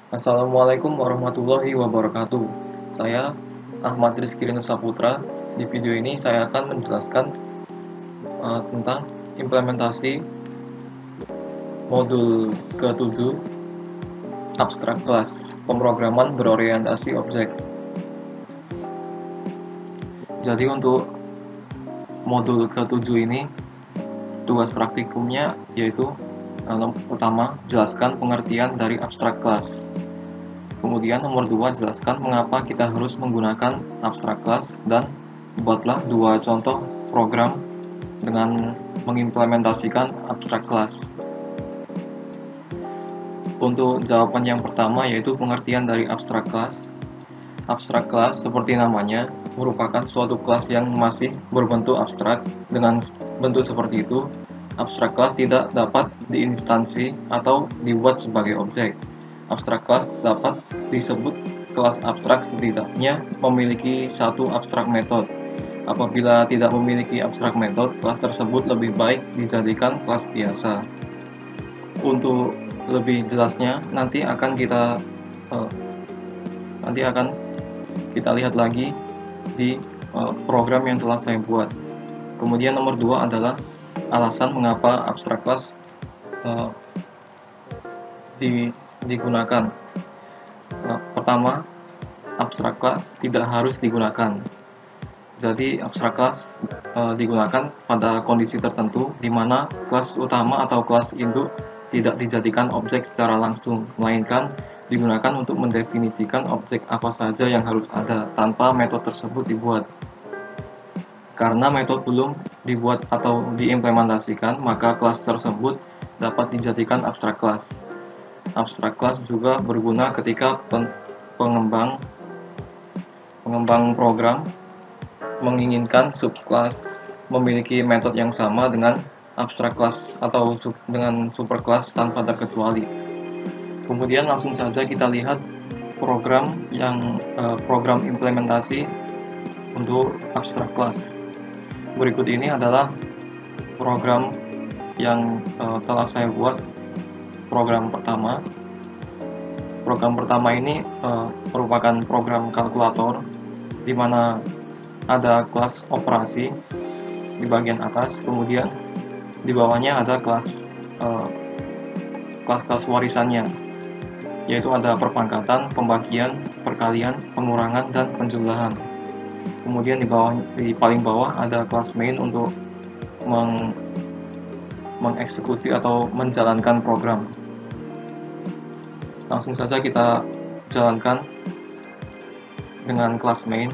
Assalamualaikum warahmatullahi wabarakatuh. Saya Ahmad Rizky Saputra. Di video ini saya akan menjelaskan tentang implementasi modul ke-7 Abstract Class, pemrograman berorientasi objek. Jadi untuk modul ke-7 ini tugas praktikumnya yaitu pertama, jelaskan pengertian dari abstract class. Kemudian nomor 2, jelaskan mengapa kita harus menggunakan abstract class dan buatlah 2 contoh program dengan mengimplementasikan abstract class. Untuk jawaban yang pertama yaitu pengertian dari abstract class. Abstract class seperti namanya merupakan suatu kelas yang masih berbentuk abstrak. Dengan bentuk seperti itu, abstract class tidak dapat diinstansi atau dibuat sebagai objek. Abstract class dapat disebut kelas abstrak setidaknya memiliki satu abstrak method. Apabila tidak memiliki abstrak method, kelas tersebut lebih baik dijadikan kelas biasa. Untuk lebih jelasnya nanti akan kita lihat lagi di program yang telah saya buat. Kemudian nomor 2 adalah alasan mengapa abstract class digunakan. Pertama, abstract class tidak harus digunakan. Jadi abstract class digunakan pada kondisi tertentu di mana kelas utama atau kelas induk tidak dijadikan objek secara langsung, melainkan digunakan untuk mendefinisikan objek apa saja yang harus ada tanpa metode tersebut dibuat. Karena metode belum dibuat atau diimplementasikan, maka kelas tersebut dapat dijadikan abstract class. Abstract class juga berguna ketika pengembang program menginginkan subclass memiliki metode yang sama dengan abstract class atau dengan superclass tanpa terkecuali. Kemudian langsung saja kita lihat program implementasi untuk abstract class. Berikut ini adalah program yang telah saya buat. Program pertama ini merupakan program kalkulator di mana ada kelas operasi di bagian atas, kemudian di bawahnya ada kelas warisannya, yaitu ada perpangkatan, pembagian, perkalian, pengurangan, dan penjumlahan. Kemudian di paling bawah ada kelas main untuk mengeksekusi atau menjalankan program. Langsung saja kita jalankan dengan kelas main.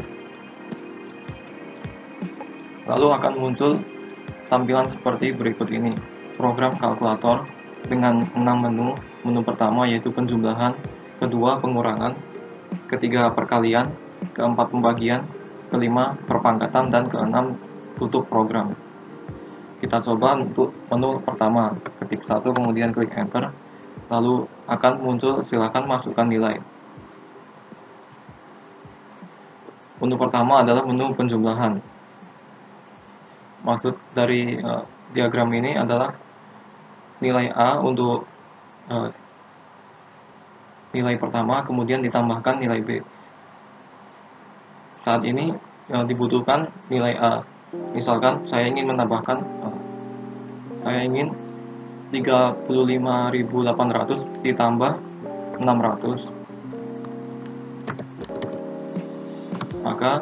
Lalu akan muncul tampilan seperti berikut ini. Program kalkulator dengan 6 menu. Menu pertama yaitu penjumlahan, kedua pengurangan, ketiga perkalian, keempat pembagian, kelima perpangkatan, dan keenam tutup program. Kita coba untuk menu pertama, ketik 1 kemudian klik enter, lalu akan muncul silakan masukkan nilai. Menu pertama adalah menu penjumlahan. Maksud dari diagram ini adalah nilai A untuk nilai pertama, kemudian ditambahkan nilai B. Saat ini dibutuhkan nilai A. Misalkan saya ingin menambahkan, saya ingin 35.800 ditambah 600. Maka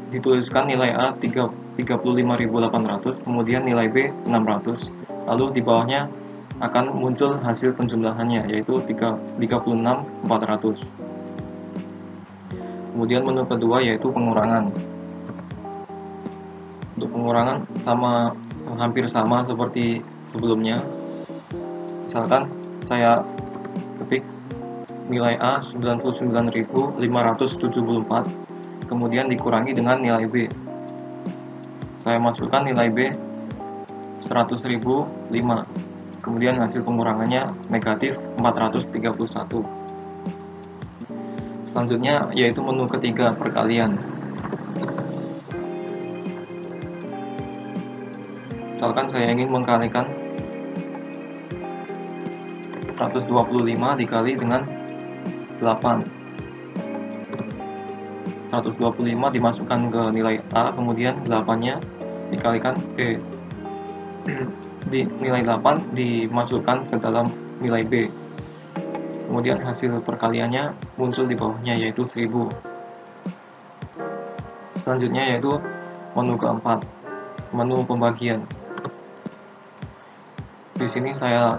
dituliskan nilai A 35.800, kemudian nilai B 600, lalu di bawahnya akan muncul hasil penjumlahannya yaitu 36.400. Kemudian menu kedua yaitu pengurangan. Untuk pengurangan hampir sama seperti sebelumnya. Misalkan saya ketik nilai A 99.574, kemudian dikurangi dengan nilai B. Saya masukkan nilai B 100.005, kemudian hasil pengurangannya negatif 431. Selanjutnya yaitu menu ketiga, perkalian. Misalkan saya ingin mengkalikan 125 dikali dengan 8. 125 dimasukkan ke nilai A, kemudian 8-nya dikalikan B. Di nilai 8 dimasukkan ke dalam nilai B. Kemudian hasil perkaliannya muncul di bawahnya, yaitu 1000. Selanjutnya yaitu menu keempat, menu pembagian. Di sini saya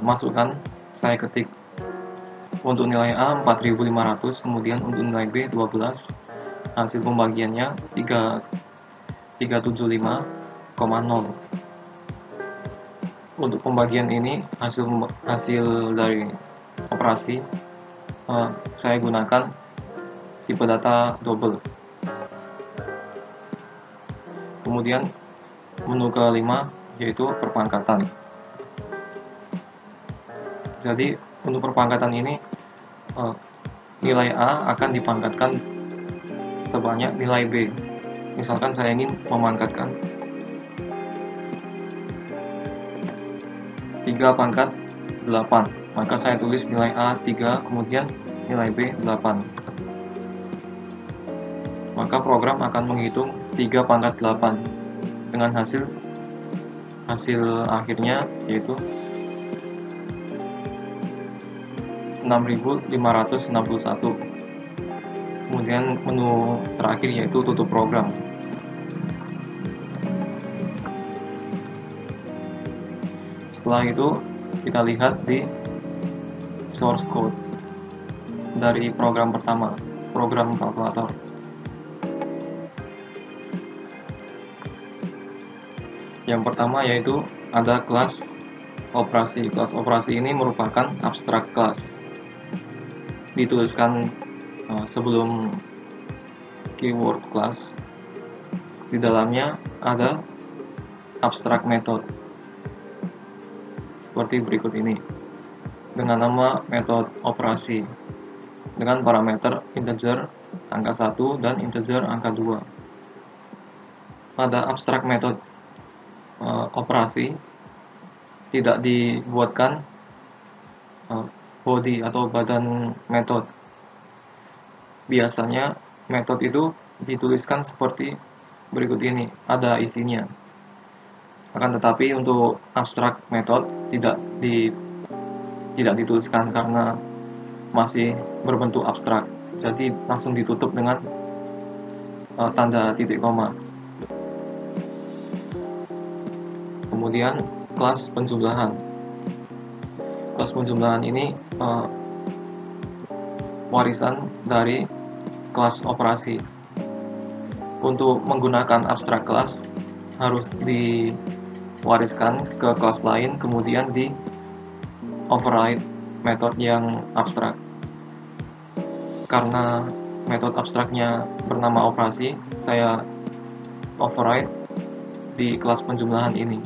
masukkan, saya ketik untuk nilai A 4500, kemudian untuk nilai B 12. Hasil pembagiannya 375,0. Untuk pembagian ini hasil dari operasi saya gunakan tipe data double. Kemudian menu kelima yaitu perpangkatan. Jadi untuk perpangkatan ini nilai A akan dipangkatkan sebanyak nilai B. Misalkan saya ingin memangkatkan 3 pangkat 8, maka saya tulis nilai A 3, kemudian nilai B 8. Maka program akan menghitung 3 pangkat 8 dengan hasil akhirnya yaitu 6561. Kemudian menu terakhir yaitu tutup program. Setelah itu kita lihat di source code dari program pertama, program kalkulator. Yang pertama yaitu ada kelas operasi. Kelas operasi ini merupakan abstrak kelas. Dituliskan sebelum keyword class. Di dalamnya ada abstrak method seperti berikut ini, dengan nama metode operasi dengan parameter integer angka 1 dan integer angka 2. Pada abstrak method operasi tidak dibuatkan body atau badan metode. Biasanya metode itu dituliskan seperti berikut ini, ada isinya. Akan tetapi untuk abstrak method tidak dituliskan karena masih berbentuk abstrak. Jadi langsung ditutup dengan tanda titik koma. Kemudian kelas penjumlahan. Kelas penjumlahan ini warisan dari kelas operasi. Untuk menggunakan abstrak kelas harus diwariskan ke kelas lain, kemudian di override metode yang abstrak. Karena metode abstraknya bernama operasi, saya override di kelas penjumlahan ini.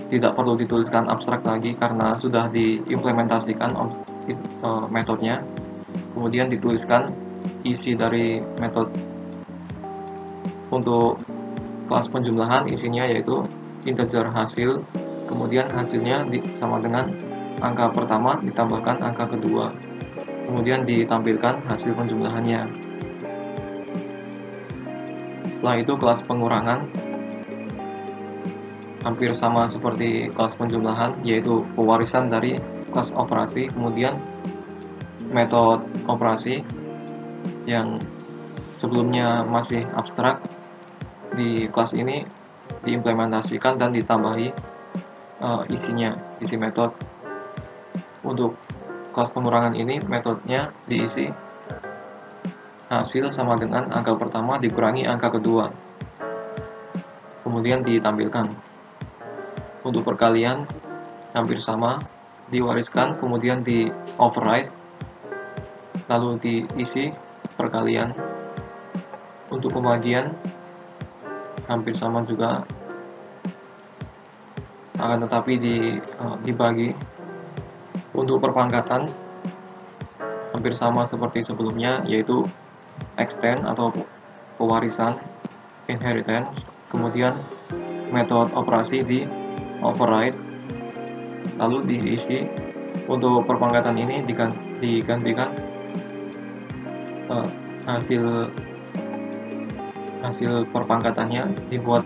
Tidak perlu dituliskan abstrak lagi karena sudah diimplementasikan metodenya. Kemudian dituliskan isi dari metode. Untuk kelas penjumlahan isinya yaitu integer hasil, kemudian hasilnya sama dengan angka pertama ditambahkan angka kedua, kemudian ditampilkan hasil penjumlahannya. Setelah itu kelas pengurangan hampir sama seperti kelas penjumlahan, yaitu pewarisan dari kelas operasi, kemudian metode operasi yang sebelumnya masih abstrak di kelas ini diimplementasikan dan ditambahi isi metode. Untuk kelas pengurangan ini metodenya diisi hasil sama dengan angka pertama dikurangi angka kedua, kemudian ditampilkan. Untuk perkalian hampir sama, diwariskan kemudian di override lalu diisi perkalian. Untuk pembagian hampir sama juga, akan tetapi dibagi. Untuk perpangkatan hampir sama seperti sebelumnya, yaitu extend atau pewarisan, inheritance, kemudian metode operasi di override, lalu diisi. Untuk perpangkatan ini digantikan hasil perpangkatannya dibuat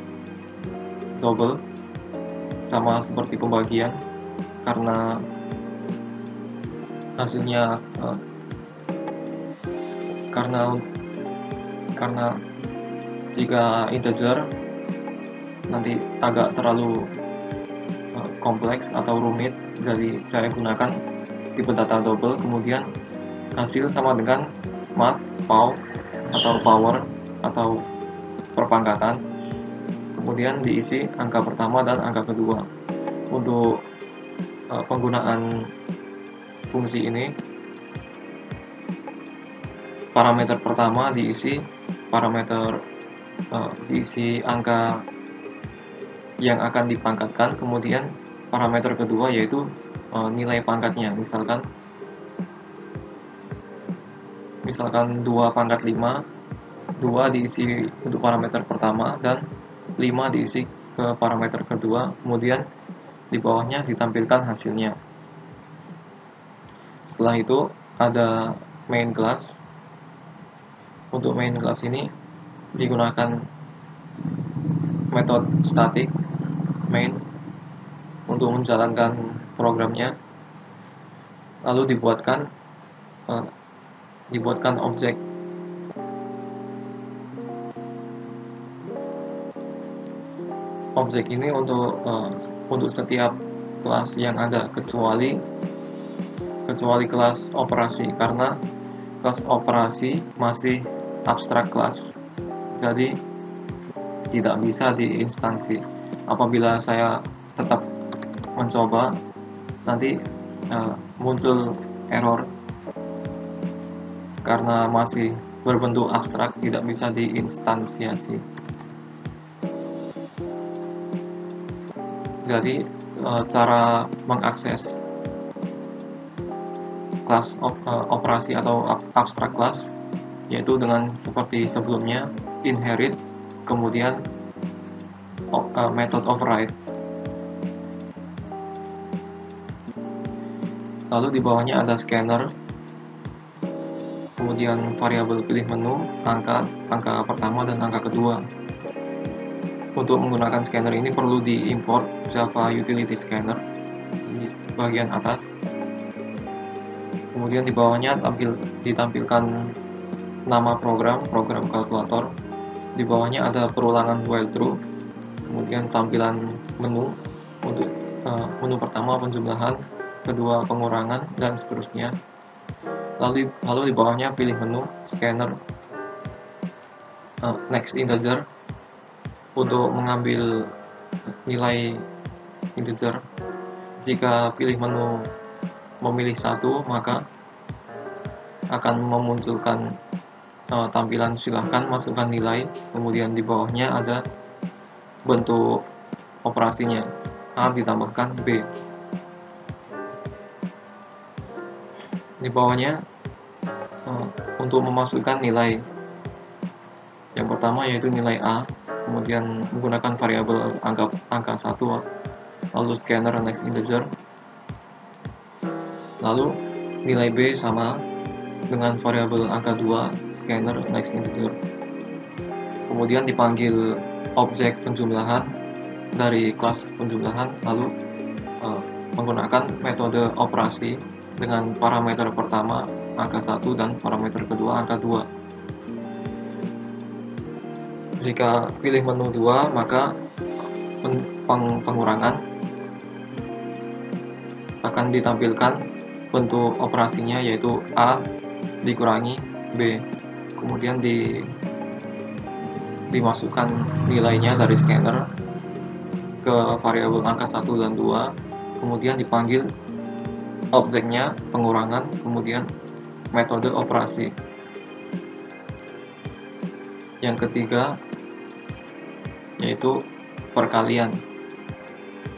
double, sama seperti pembagian, karena hasilnya karena jika integer nanti agak terlalu kompleks atau rumit, jadi saya gunakan tipe data double. Kemudian hasil sama dengan math, pow, atau power, atau perpangkatan. Kemudian diisi angka pertama dan angka kedua. Untuk penggunaan fungsi ini, parameter pertama diisi angka yang akan dipangkatkan, kemudian parameter kedua yaitu nilai pangkatnya. Misalkan 2 pangkat 5, 2 diisi untuk parameter pertama dan 5 diisi ke parameter kedua, kemudian di bawahnya ditampilkan hasilnya. Setelah itu ada main class. Untuk main class ini digunakan metode static main untuk menjalankan programnya, lalu dibuatkan objek. Objek ini untuk setiap kelas yang ada, kecuali kelas operasi, karena kelas operasi masih abstrak kelas, jadi tidak bisa diinstansi. Apabila saya tetap mencoba, nanti muncul error karena masih berbentuk abstrak, tidak bisa diinstansiasi. Jadi cara mengakses kelas operasi atau abstrak kelas yaitu dengan seperti sebelumnya, inherit, kemudian method override. Lalu di bawahnya ada scanner, kemudian variabel pilih menu, angka pertama dan angka kedua. Untuk menggunakan scanner ini perlu diimport Java Utility Scanner di bagian atas. Kemudian di bawahnya ditampilkan nama program kalkulator. Di bawahnya ada perulangan while true, kemudian tampilan menu untuk menu pertama penjumlahan, kedua pengurangan, dan seterusnya. Lalu di bawahnya pilih menu, scanner, next integer untuk mengambil nilai integer. Jika pilih menu memilih 1, maka akan memunculkan tampilan silahkan masukkan nilai, kemudian di bawahnya ada bentuk operasinya, A ditambahkan B. Di bawahnya untuk memasukkan nilai, yang pertama yaitu nilai A, kemudian menggunakan variabel angka 1, lalu scanner next integer, lalu nilai B sama dengan variabel angka 2, scanner next integer. Kemudian dipanggil objek penjumlahan dari kelas penjumlahan, lalu menggunakan metode operasi dengan parameter pertama angka 1 dan parameter kedua angka 2. Jika pilih menu 2, maka pengurangan akan ditampilkan bentuk operasinya yaitu A dikurangi B, kemudian dimasukkan nilainya dari scanner ke variabel angka 1 dan 2, kemudian dipanggil objeknya pengurangan, kemudian metode operasi. Yang ketiga yaitu perkalian,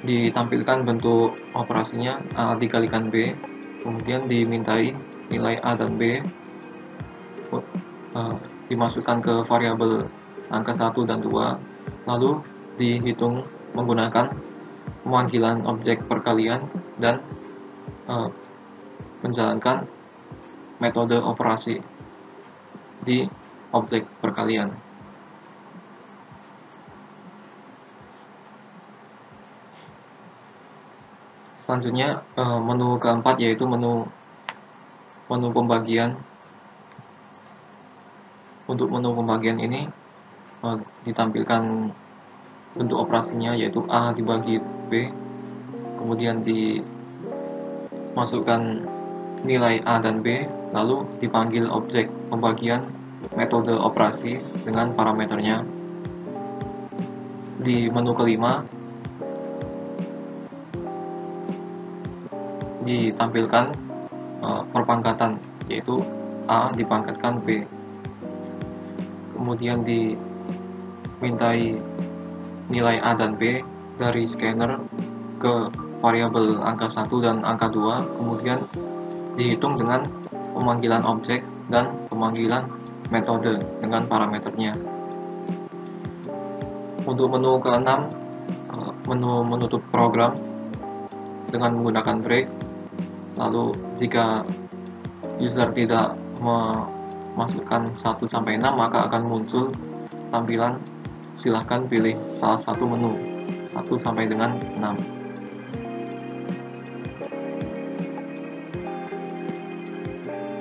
ditampilkan bentuk operasinya A dikalikan B, kemudian dimintai nilai A dan B dimasukkan ke variabel angka 1 dan 2, lalu dihitung menggunakan pemanggilan objek perkalian dan menjalankan metode operasi di objek perkalian. Selanjutnya menu keempat yaitu menu pembagian. Untuk menu pembagian ini ditampilkan bentuk operasinya yaitu A dibagi B, kemudian dimasukkan nilai A dan B, lalu dipanggil objek pembagian metode operasi dengan parameternya. Di menu kelima ditampilkan perpangkatan yaitu A dipangkatkan B, kemudian dimintai nilai A dan B dari scanner ke variabel angka 1 dan angka 2, kemudian dihitung dengan pemanggilan objek dan pemanggilan metode dengan parameternya. Untuk menu ke-6, menu menutup program dengan menggunakan break. Lalu jika user tidak memasukkan 1-6, maka akan muncul tampilan silahkan pilih salah satu menu 1 sampai dengan 6.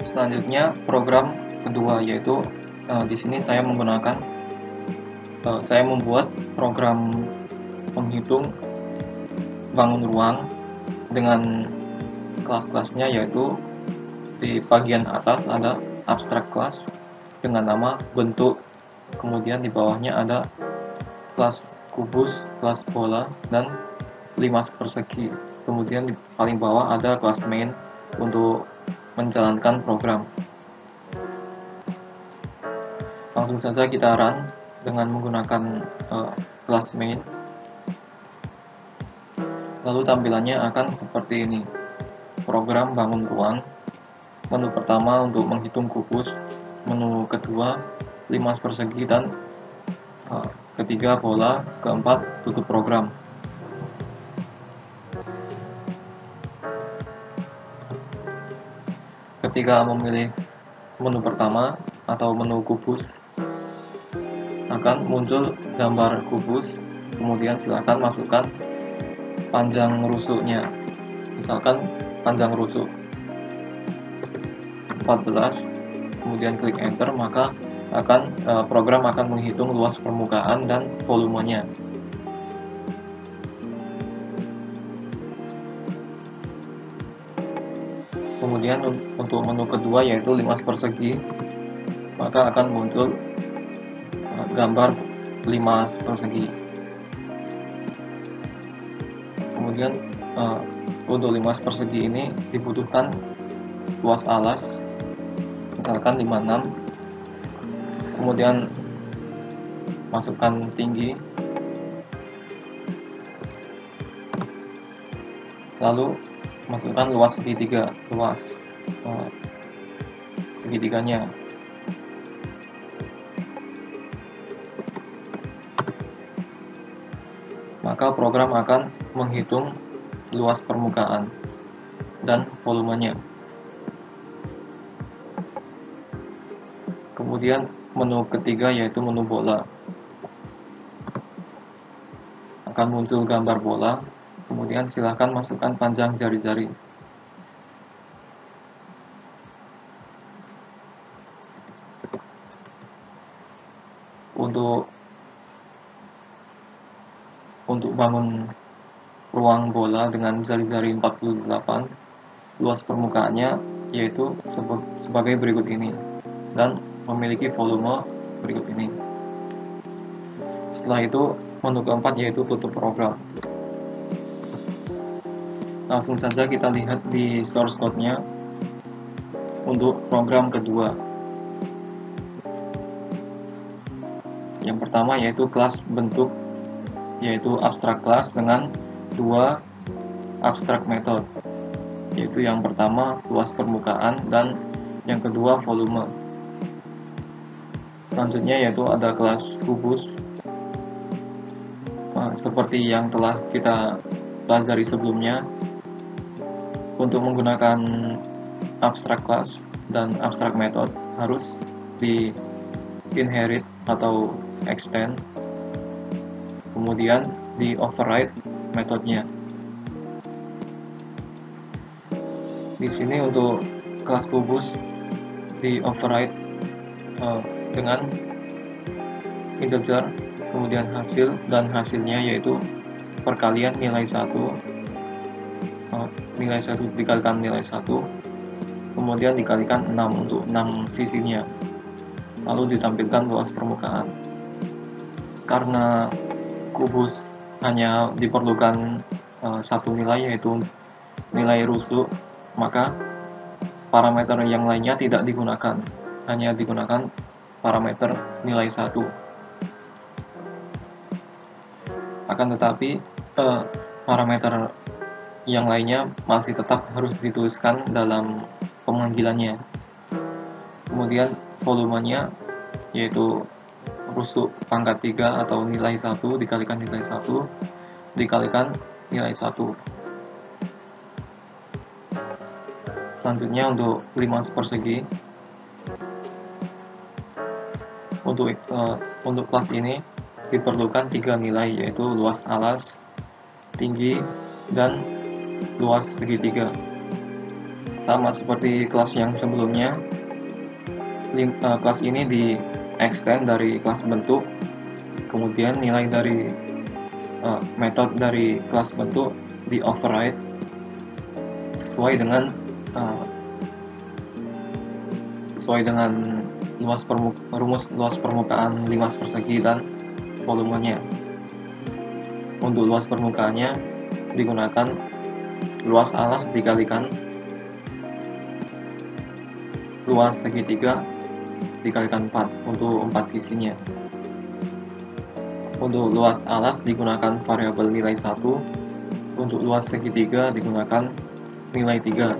Selanjutnya program kedua yaitu di sini saya membuat program penghitung bangun ruang dengan kelas-kelasnya, yaitu di bagian atas ada abstract class dengan nama bentuk, kemudian di bawahnya ada kelas kubus, kelas bola, dan limas persegi. Kemudian di paling bawah ada kelas main untuk menjalankan program. Langsung saja kita run dengan menggunakan kelas main. Lalu tampilannya akan seperti ini. Program bangun ruang. Menu pertama untuk menghitung kubus, menu kedua limas persegi, dan ketiga bola, keempat tutup program. Ketika memilih menu pertama atau menu kubus, akan muncul gambar kubus, kemudian silakan masukkan panjang rusuknya. Misalkan panjang rusuk 14, kemudian klik enter, maka program akan menghitung luas permukaan dan volumenya. Kemudian untuk menu kedua yaitu limas persegi, maka akan muncul gambar limas persegi. Kemudian untuk limas persegi ini dibutuhkan luas alas misalkan 56, kemudian masukkan tinggi, lalu masukkan luas segitiga, luas segitiganya. Maka program akan menghitung luas permukaan dan volumenya. Kemudian menu ketiga yaitu menu bola. Akan muncul gambar bola, kemudian silahkan masukkan panjang jari-jari. Untuk bangun ruang bola dengan jari-jari 48, luas permukaannya yaitu sebagai berikut ini dan memiliki volume berikut ini. Setelah itu menu keempat yaitu tutup program. Langsung saja kita lihat di source code-nya untuk program kedua. Yang pertama yaitu kelas bentuk, yaitu abstract class dengan dua abstract method, yaitu yang pertama luas permukaan dan yang kedua volume. Selanjutnya yaitu ada kelas kubus, seperti yang telah kita kelas dari sebelumnya, untuk menggunakan abstract class dan abstract method harus di inherit atau extend, kemudian di override metodenya. Di sini untuk kelas kubus di override dengan integer, kemudian hasil, dan hasilnya yaitu perkalian nilai 1, nilai 1 dikalikan nilai 1, kemudian dikalikan 6 untuk 6 sisinya, lalu ditampilkan luas permukaan. Karena kubus hanya diperlukan satu nilai, yaitu nilai rusuk, maka parameter yang lainnya tidak digunakan, hanya digunakan parameter nilai 1. Akan tetapi parameter yang lainnya masih tetap harus dituliskan dalam pemanggilannya. Kemudian volumenya yaitu rusuk pangkat 3 atau nilai 1 dikalikan nilai 1 dikalikan nilai 1. Selanjutnya untuk limas persegi. Untuk kelas ini diperlukan 3 nilai, yaitu luas alas, tinggi, dan luas segitiga. Sama seperti kelas yang sebelumnya, kelas ini di extend dari kelas bentuk, kemudian nilai dari metode dari kelas bentuk di override sesuai dengan rumus luas permukaan limas persegi dan volumenya. Untuk luas permukaannya digunakan luas alas dikalikan luas segitiga dikalikan 4 untuk 4 sisinya. Untuk luas alas digunakan variabel nilai 1, untuk luas segitiga digunakan nilai 3.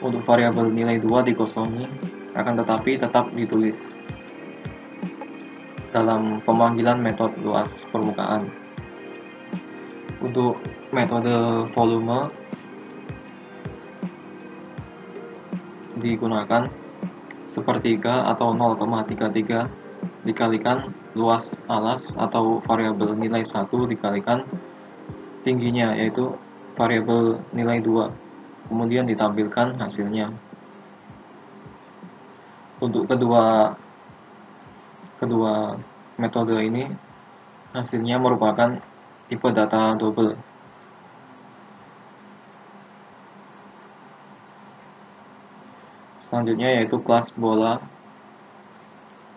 Untuk variabel nilai 2 dikosongi, akan tetapi tetap ditulis dalam pemanggilan metode luas permukaan. Untuk metode volume digunakan sepertiga atau 0,33 dikalikan luas alas atau variabel nilai 1 dikalikan tingginya, yaitu variabel nilai 2, kemudian ditampilkan hasilnya. Untuk kedua metode ini hasilnya merupakan tipe data double. Selanjutnya yaitu kelas bola,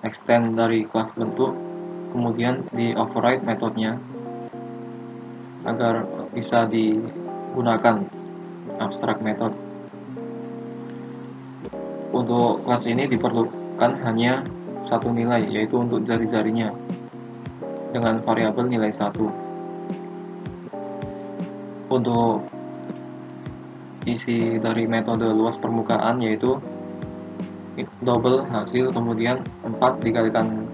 extend dari kelas bentuk, kemudian di override metodenya agar bisa digunakan abstract method. Untuk kelas ini diperlukan hanya satu nilai, yaitu untuk jari-jarinya dengan variabel nilai 1. Untuk isi dari metode luas permukaan yaitu double hasil, kemudian 4 dikalikan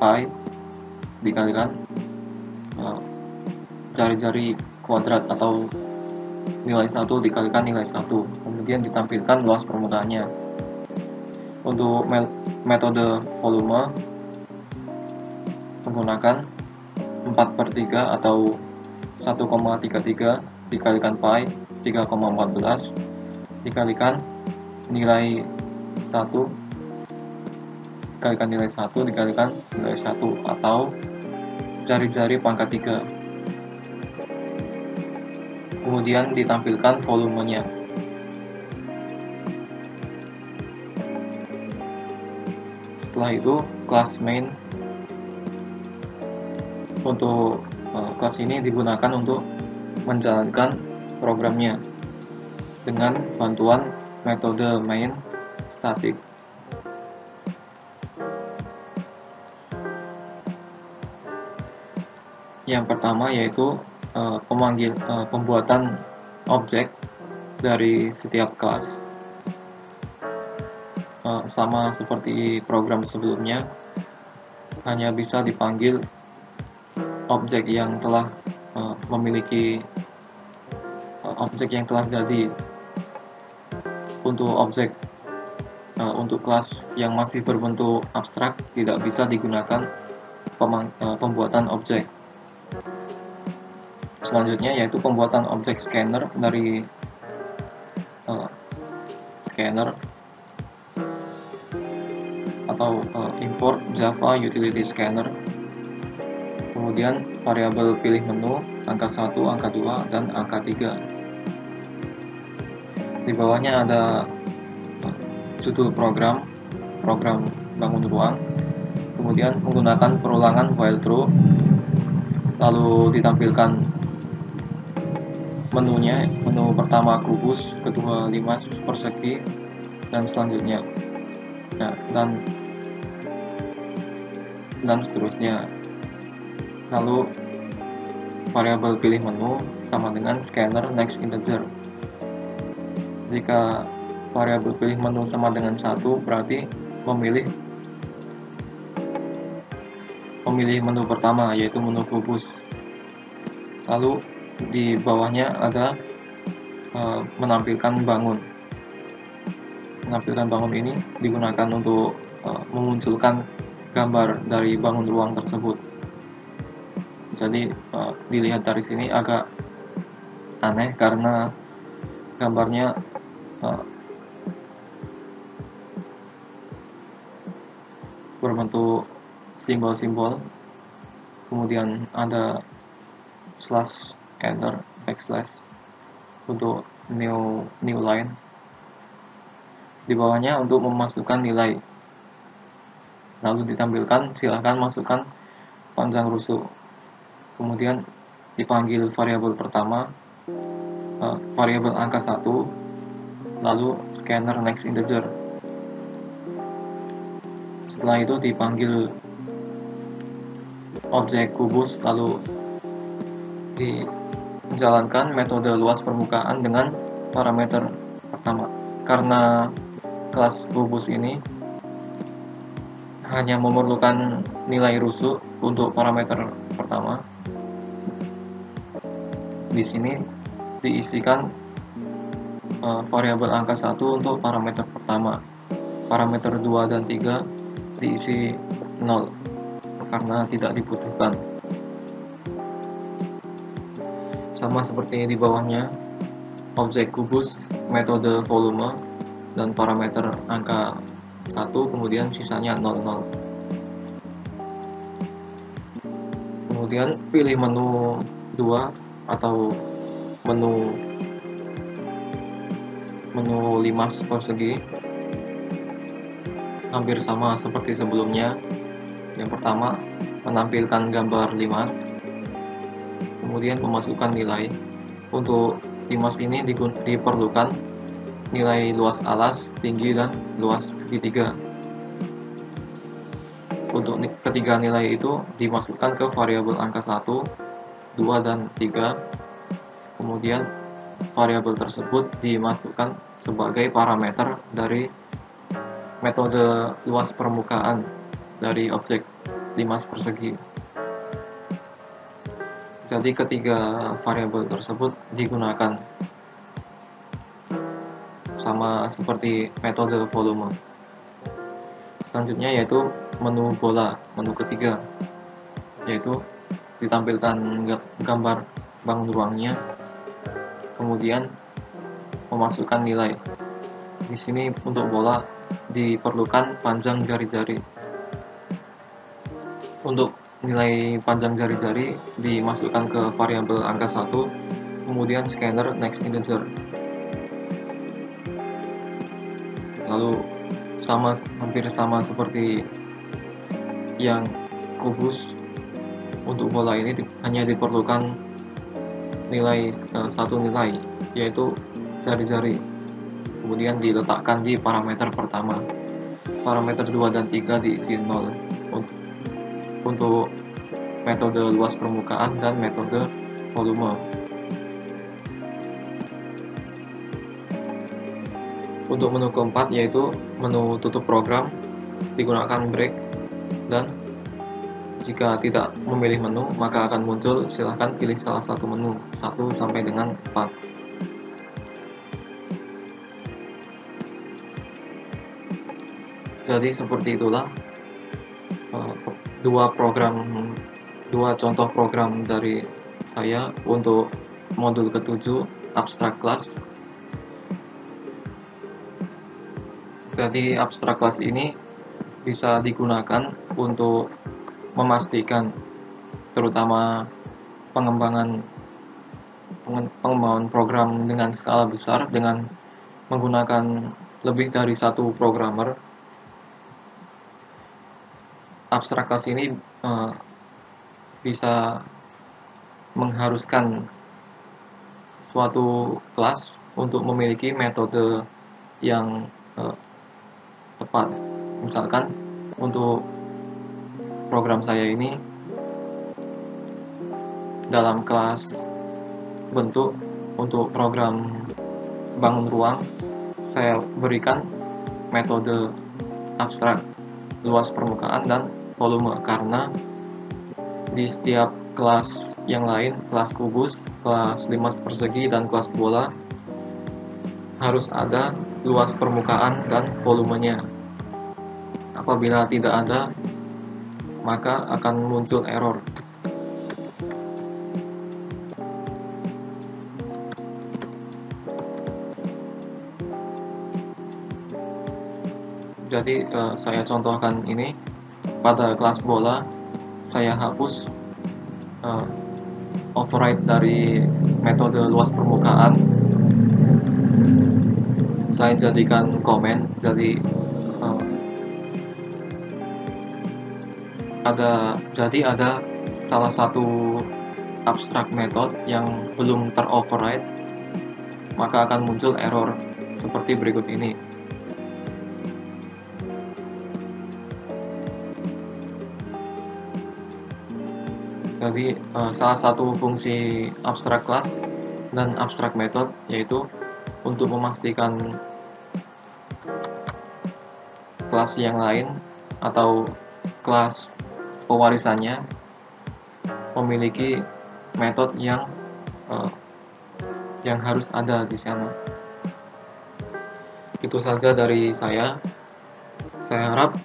pi dikalikan jari-jari kuadrat atau nilai 1 dikalikan nilai 1, kemudian ditampilkan luas permukaannya. Untuk metode volume menggunakan 4/3 atau 1,33 dikalikan pi 3,14 dikalikan nilai 1 dikalikan nilai 1 dikalikan nilai 1 atau jari-jari pangkat 3, kemudian ditampilkan volumenya. Setelah itu kelas main. Untuk kelas ini digunakan untuk menjalankan programnya dengan bantuan metode main static. Yang pertama yaitu pembuatan objek dari setiap kelas. Sama seperti program sebelumnya, hanya bisa dipanggil objek yang telah memiliki objek yang telah jadi. Untuk objek untuk kelas yang masih berbentuk abstrak tidak bisa digunakan pembuatan objek. Selanjutnya yaitu pembuatan objek scanner dari scanner atau import Java Utility Scanner. Kemudian variabel pilih menu angka 1, angka 2, dan angka 3. Di bawahnya ada judul program bangun ruang, kemudian menggunakan perulangan while true, lalu ditampilkan menunya, menu pertama kubus, kedua limas persegi, dan selanjutnya, dan seterusnya. Lalu variabel pilih menu sama dengan scanner next integer. Jika variabel pilih menu sama dengan 1, berarti memilih menu pertama, yaitu menu kubus. Lalu di bawahnya ada menampilkan bangun. Menampilkan bangun ini digunakan untuk memunculkan gambar dari bangun ruang tersebut. Jadi dilihat dari sini agak aneh karena gambarnya berbentuk simbol-simbol, kemudian ada slash, enter, backslash untuk new line. Di bawahnya untuk memasukkan nilai, lalu ditampilkan silahkan masukkan panjang rusuk. Kemudian dipanggil variabel pertama, variabel angka 1, lalu scanner next integer. Setelah itu dipanggil objek kubus, lalu dijalankan metode luas permukaan dengan parameter pertama. Karena kelas kubus ini hanya memerlukan nilai rusuk untuk parameter pertama, di sini diisikan variabel angka 1 untuk parameter pertama. Parameter 2 dan 3 diisi 0 karena tidak dibutuhkan. Sama seperti di bawahnya, objek kubus, metode volume, dan parameter angka 1, kemudian sisanya 00. Kemudian pilih menu 2 atau menu limas persegi, hampir sama seperti sebelumnya. Yang pertama, menampilkan gambar limas, kemudian memasukkan nilai. Untuk limas ini diperlukan nilai luas alas, tinggi, dan luas segitiga. Untuk ketiga nilai itu dimasukkan ke variabel angka 1, 2, dan 3. Kemudian variabel tersebut dimasukkan sebagai parameter dari metode luas permukaan dari objek limas persegi. Jadi ketiga variabel tersebut digunakan sama seperti metode volume. Selanjutnya yaitu menu bola, menu ketiga, yaitu ditampilkan gambar bangun ruangnya, kemudian memasukkan nilai. Di sini untuk bola diperlukan panjang jari-jari. Untuk nilai panjang jari-jari dimasukkan ke variabel angka 1, kemudian scanner next integer. Lalu hampir sama seperti yang kubus, untuk bola ini hanya diperlukan satu nilai, yaitu jari-jari, kemudian diletakkan di parameter pertama. Parameter 2 dan 3 diisi 0 untuk metode luas permukaan dan metode volume. Untuk menu keempat yaitu menu tutup program, digunakan break, dan jika tidak memilih menu maka akan muncul silahkan pilih salah satu menu 1 sampai dengan 4. Jadi seperti itulah uh, dua contoh program dari saya untuk modul ke-7 abstrak class. Jadi abstrak class ini bisa digunakan untuk memastikan terutama pengembangan program dengan skala besar dengan menggunakan lebih dari satu programmer. Abstrak class ini bisa mengharuskan suatu kelas untuk memiliki metode yang tepat. Misalkan untuk program saya ini dalam kelas bentuk untuk program bangun ruang, saya berikan metode abstrak luas permukaan dan volume, karena di setiap kelas yang lain, kelas kubus, kelas limas persegi, dan kelas bola, harus ada luas permukaan dan volumenya. Apabila tidak ada, maka akan muncul error. Jadi saya contohkan ini pada kelas bola, saya hapus override dari metode luas permukaan, saya jadikan komen. Jadi ada salah satu abstrak method yang belum teroverride, maka akan muncul error seperti berikut ini. Jadi salah satu fungsi abstrak class dan abstrak method yaitu untuk memastikan kelas yang lain atau kelas pewarisannya memiliki metode yang harus ada di sana. Itu saja dari saya. Saya harap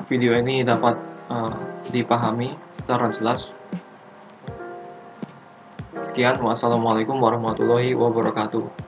video ini dapat dipahami secara jelas. Sekian, wassalamualaikum warahmatullahi wabarakatuh.